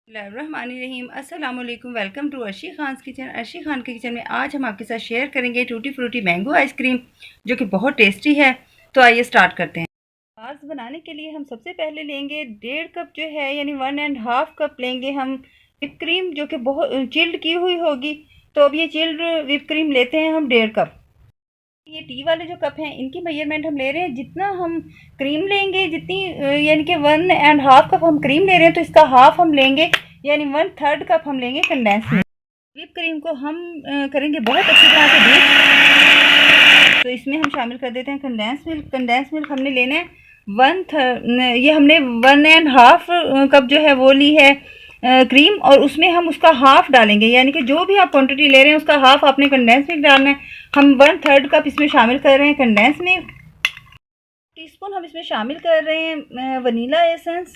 बिस्मिल्लाहिर्रहमानिर्रहीम। अस्सलाम वालेकुम। Welcome to Arshi Khan's kitchen. Arshi Khan के किचन में आज हम आपके साथ शेयर करेंगे टूटी फ्रूटी मैंगो आइसक्रीम, जो कि बहुत टेस्टी है। तो आइए स्टार्ट करते हैं। बार्स बनाने के लिए हम सबसे पहले लेंगे 1.5 कप जो है, यानी 1.5 कप लेंगे हम whiप क्रीम, जो कि बहुत चिल्ड की हुई होगी। तो अब ये चिल्ड whiप क्रीम लेते हैं हम 1.5 कप। ये टी वाले जो कप हैं, इनकी मेजरमेंट हम ले रहे हैं। जितना हम क्रीम लेंगे, जितनी यानी कि 1.5 कप हम क्रीम ले रहे हैं, तो इसका हाफ हम लेंगे, यानी 1/3 कप हम लेंगे कंडेंस मिल्क। व्हिप क्रीम को हम करेंगे बहुत अच्छी तरह से बीट। तो इसमें हम शामिल कर देते हैं कंडेंस मिल्क। कंडेंस मिल्क हमने लेना है 1/3, ये हमने 1.5 कप जो है वो ली है क्रीम, और उसमें हम उसका हाफ डालेंगे, यानी कि जो भी आप क्वांटिटी ले रहे हैं उसका हाफ आपने कंडेंस मिल्क डालना है। हम 1/3 कप इसमें शामिल कर रहे हैं कंडेंस मिल्क। टीस्पून हम इसमें शामिल कर रहे हैं वनीला एसेंस।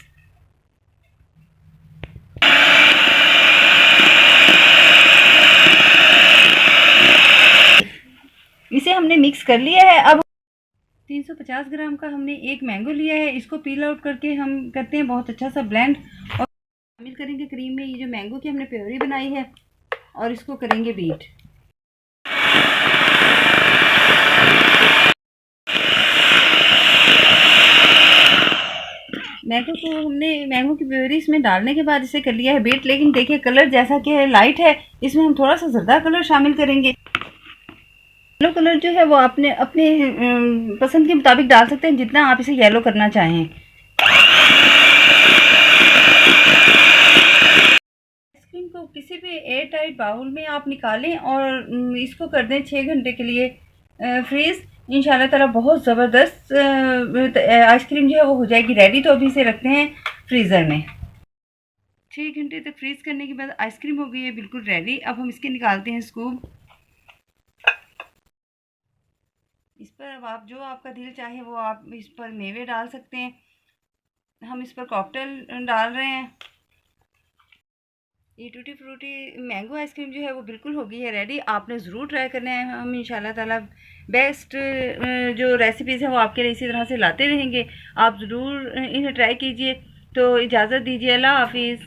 इसे हमने मिक्स कर लिया है। अब 350 ग्राम का हमने एक मैंगो लिया है, इसको पील आउट करके हम करते हैं बहुत अच्छा सा ब्लेंड, और शामिल करेंगे क्रीम में ये जो मैंगो की हमने प्योरी बनाई है, और इसको करेंगे बीट। मैंगो की प्योरी इसमें डालने के बाद इसे कर लिया है बीट। लेकिन देखिए कलर जैसा कि है लाइट है, इसमें हम थोड़ा सा ज़र्दा कलर शामिल करेंगे। येलो कलर जो है वो आपने अपने पसंद के मुताबिक डाल सकते हैं, जितना आप इसे येलो करना चाहें। आइसक्रीम को किसी भी एयर टाइट बाउल में आप निकालें और इसको कर दें 6 घंटे के लिए फ्रीज़। इंशाल्लाह ताला बहुत ज़बरदस्त आइसक्रीम जो है वो हो जाएगी रेडी। तो अभी इसे रखते हैं फ्रीज़र में। 6 घंटे तक फ्रीज़ करने के बाद आइसक्रीम हो गई है बिल्कुल रेडी। अब हम इसके निकालते हैं स्कूप। इस पर अब आप जो आपका दिल चाहे वो आप इस पर मेवे डाल सकते हैं। हम इस पर कॉकटेल डाल रहे हैं। ये टूटी फ्रूटी मैंगो आइसक्रीम जो है वो बिल्कुल हो गई है रेडी। आपने ज़रूर ट्राई करना है। हम इंशाल्लाह ताला बेस्ट जो रेसिपीज़ हैं वो आपके लिए इसी तरह से लाते रहेंगे। आप ज़रूर इन्हें ट्राई कीजिए। तो इजाज़त दीजिए। अल्लाह हाफिज़।